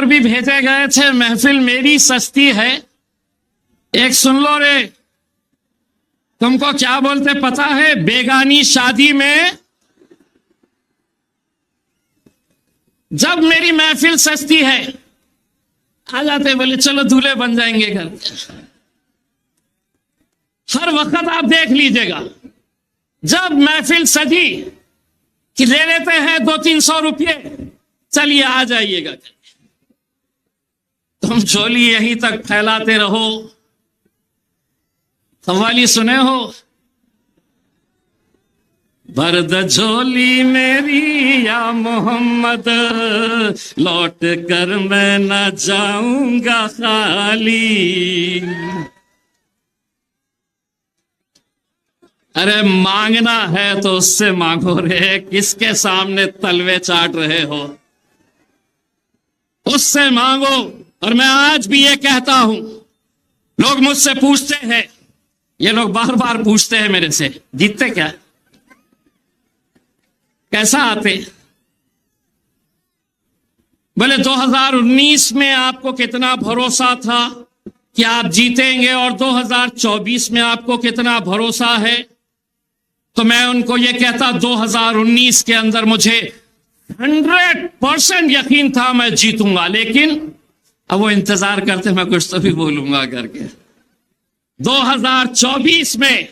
और भी भेजे गए थे, महफिल मेरी सस्ती है। एक सुन लो रे, तुमको क्या बोलते पता है? बेगानी शादी में जब मेरी महफिल सस्ती है, आ जाते, बोले चलो दूल्हे बन जाएंगे घर के। हर वक्त आप देख लीजिएगा, जब महफिल सजी कि ले लेते हैं 200-300 रुपये, चलिए आ जाइएगा। तुम झोली यहीं तक फैलाते रहो। कव्वाली सुने हो? बर्द झोली मेरी या मोहम्मद, लौट कर मैं न जाऊंगा खाली। अरे मांगना है तो उससे मांगो रे, किसके सामने तलवे चाट रहे हो? उससे मांगो। और मैं आज भी ये कहता हूं, लोग मुझसे पूछते हैं, ये लोग बार बार पूछते हैं मेरे से, जीतते क्या, कैसा आते? बोले 2019 में आपको कितना भरोसा था कि आप जीतेंगे और 2024 में आपको कितना भरोसा है? तो मैं उनको ये कहता, 2019 के अंदर मुझे 100% यकीन था मैं जीतूंगा, लेकिन अब वो इंतजार करते मैं कुछ तो भी बोलूंगा करके। 2024 में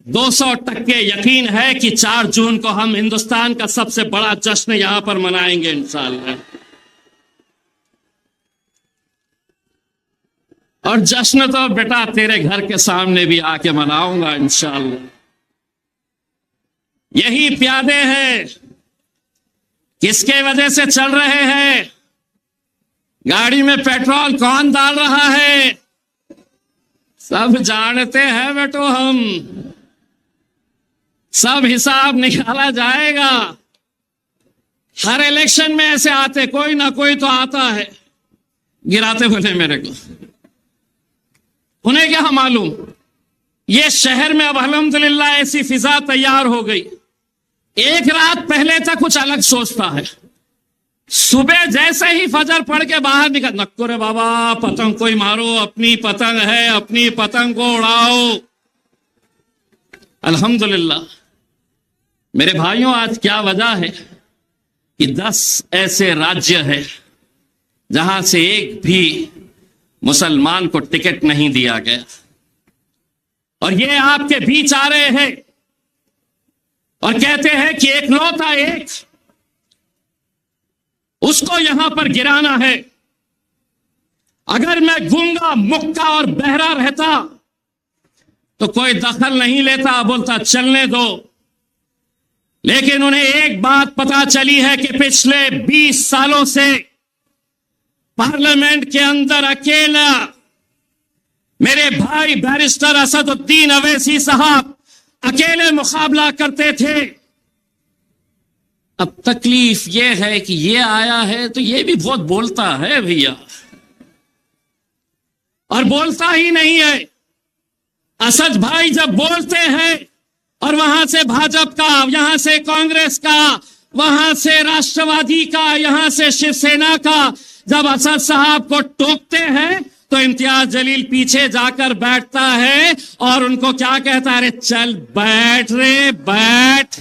200% यकीन है कि 4 जून को हम हिंदुस्तान का सबसे बड़ा जश्न यहां पर मनाएंगे इंशाअल्लाह। और जश्न तो बेटा तेरे घर के सामने भी आके मनाऊंगा इंशाअल्लाह। यही प्यादे हैं, किसके वजह से चल रहे हैं? गाड़ी में पेट्रोल कौन डाल रहा है? सब जानते हैं बेटो, हम सब हिसाब निकाला जाएगा। हर इलेक्शन में ऐसे आते, कोई ना कोई तो आता है गिराते बोले मेरे को। उन्हें क्या मालूम, ये शहर में अब अल्हम्दुलिल्लाह ऐसी फिजा तैयार हो गई। एक रात पहले तक कुछ अलग सोचता है, सुबह जैसे ही फजर पढ़ के बाहर निकल, नक्को रे बाबा पतंग कोई मारो, अपनी पतंग है, अपनी पतंग को उड़ाओ। अल्हम्दुलिल्लाह मेरे भाइयों, आज क्या वजह है कि 10 ऐसे राज्य है जहां से एक भी मुसलमान को टिकट नहीं दिया गया, और ये आपके बीच आ रहे हैं और कहते हैं कि एकलौता एक, उसको यहां पर गिराना है। अगर मैं गूंगा, मुक्का और बहरा रहता तो कोई दखल नहीं लेता, बोलता चलने दो। लेकिन उन्हें एक बात पता चली है कि पिछले 20 सालों से पार्लियामेंट के अंदर अकेला मेरे भाई बैरिस्टर असदुद्दीन अवैसी साहब अकेले मुकाबला करते थे। अब तकलीफ यह है कि ये आया है तो ये भी बहुत बोलता है भैया, और बोलता ही नहीं है। असद भाई जब बोलते हैं और वहां से भाजपा का, यहां से कांग्रेस का, वहां से राष्ट्रवादी का, यहां से शिवसेना का, जब असद साहब को टोकते हैं तो इम्तियाज जलील पीछे जाकर बैठता है और उनको क्या कहता है? अरे चल बैठ रे बैठ।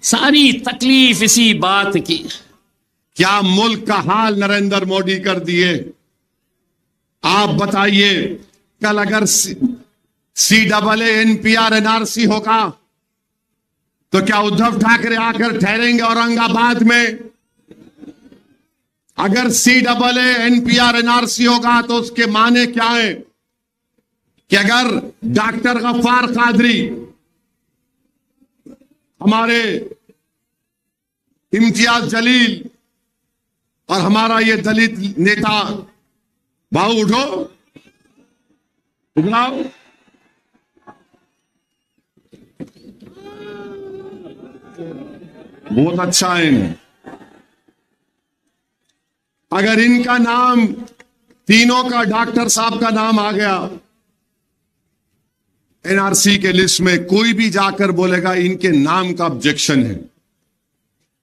सारी तकलीफ इसी बात की। क्या मुल्क का हाल नरेंद्र मोदी कर दिए। आप बताइए, कल अगर CAA NPR NRC होगा तो क्या उद्धव ठाकरे आकर ठहरेंगे औरंगाबाद में? अगर CAA NPR NRC होगा तो उसके माने क्या है कि अगर डॉक्टर गफ्फार कादरी, हमारे इम्तियाज जलील और हमारा ये दलित नेता, भाऊ उठो, उठाओ, बहुत अच्छा है। अगर इनका नाम, तीनों का, डॉक्टर साहब का नाम आ गया NRC के लिस्ट में, कोई भी जाकर बोलेगा इनके नाम का ऑब्जेक्शन है,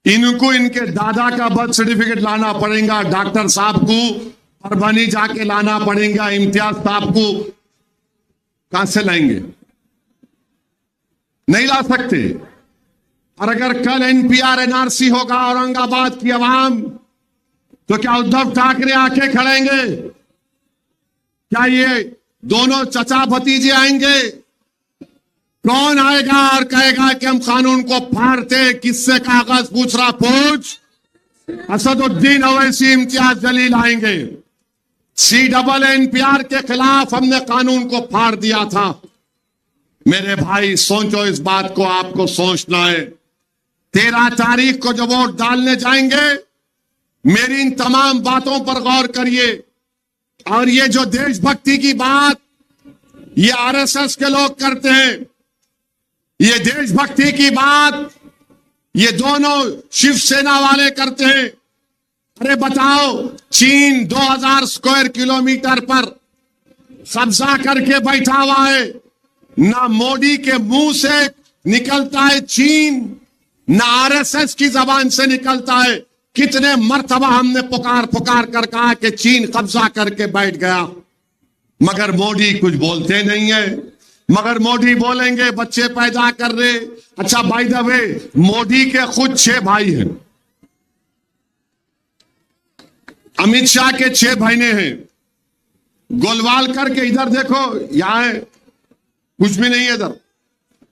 इनको इनके दादा का बर्थ सर्टिफिकेट लाना पड़ेगा, डॉक्टर साहब को परभनी जाके लाना पड़ेगा, इम्तियाज साहब को कहां से लाएंगे? नहीं ला सकते। और अगर कल एनपीआर एनआरसी होगा औरंगाबाद की आवाम, तो क्या उद्धव ठाकरे आके खड़ेंगे? क्या ये दोनों चचा भतीजे आएंगे? कौन आएगा और कहेगा कि हम कानून को फाड़ते? किससे कागज पूछ रहा? पूछ। असदुद्दीन ओवैसी, इम्तियाज जलील आएंगे। CAA के खिलाफ हमने कानून को फाड़ दिया था। मेरे भाई सोचो इस बात को, आपको सोचना है। 13 तारीख को जब वोट डालने जाएंगे, मेरी इन तमाम बातों पर गौर करिए। और ये जो देशभक्ति की बात ये आरएसएस के लोग करते हैं, ये देशभक्ति की बात ये दोनों शिवसेना वाले करते हैं। अरे बताओ, चीन 2000 स्क्वायर किलोमीटर पर कब्जा करके बैठा हुआ है। ना मोदी के मुंह से निकलता है चीन, ना आरएसएस की जबान से निकलता है। कितने मर्तबा हमने पुकार पुकार कर कहा कि चीन कब्जा करके बैठ गया, मगर मोदी कुछ बोलते नहीं है। मगर मोदी बोलेंगे बच्चे पैदा कर रहे। अच्छा, बाय द वे, मोदी के खुद 6 भाई हैं, अमित शाह के 6 बहनें हैं। गोलवालकर के इधर देखो, यहां है, कुछ भी नहीं है इधर।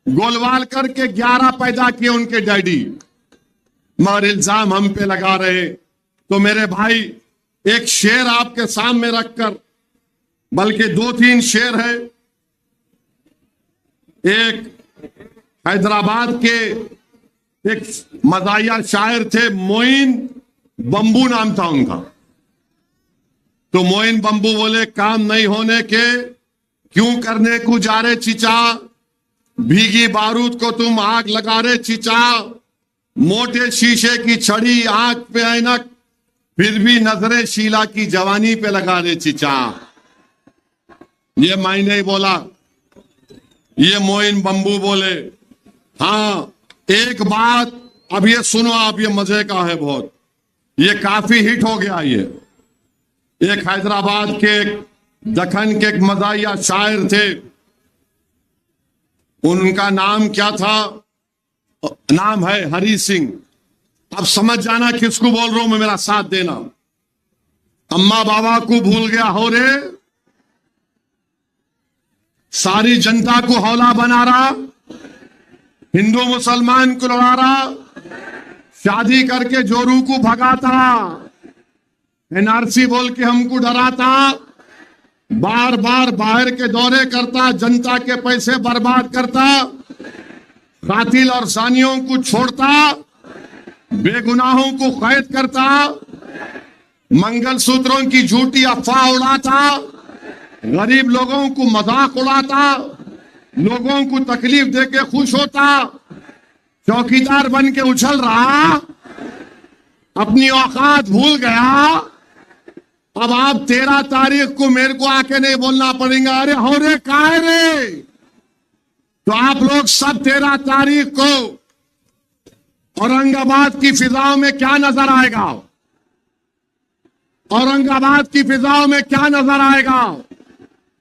गोलवालकर के 11 पैदा किए उनके डैडी, मगर इल्जाम हम पे लगा रहे। तो मेरे भाई, एक शेर आपके सामने रखकर, बल्कि 2-3 शेर है। एक हैदराबाद के एक मज़ाहिया शायर थे, मोइन बंबू नाम था उनका। तो मोइन बंबू बोले, काम नहीं होने के क्यों करने को जा रहे चिचा, भीगी बारूद को तुम आग लगा रहे चिचा, मोटे शीशे की छड़ी आंख पे ऐनक, फिर भी नजरें शीला की जवानी पे लगा रहे चिचा। ये मैं नहीं बोला, ये मोइन बंबू बोले। हाँ, एक बात अब ये सुनो आप, ये मजे का है बहुत, ये काफी हिट हो गया। ये एक हैदराबाद के दखन के एक मज़ाहिया शायर थे, उनका नाम क्या था? नाम है हरी सिंह। अब समझ जाना किसको बोल रहा हूं मैं, मेरा साथ देना। अम्मा बाबा को भूल गया हो रे, सारी जनता को हौला बना रहा, हिंदू मुसलमान को लड़ा रहा, शादी करके जोरू को भगाता, एनआरसी बोल के हमको डराता, बार बार बाहर के दौरे करता, जनता के पैसे बर्बाद करता, कातिल और सानियों को छोड़ता, बेगुनाहों को कैद करता, मंगलसूत्रों की झूठी अफवाह उड़ाता, गरीब लोगों को मजाक उड़ाता, लोगों को तकलीफ देके खुश होता, चौकीदार बन के उछल रहा, अपनी औकात भूल गया। अब आप 13 तारीख को मेरे को आके नहीं बोलना पड़ेगा, अरे हो रे काहे रे। तो आप लोग सब 13 तारीख को औरंगाबाद की फिजाओं में क्या नजर आएगा? औरंगाबाद की फिजाओं में क्या नजर आएगा?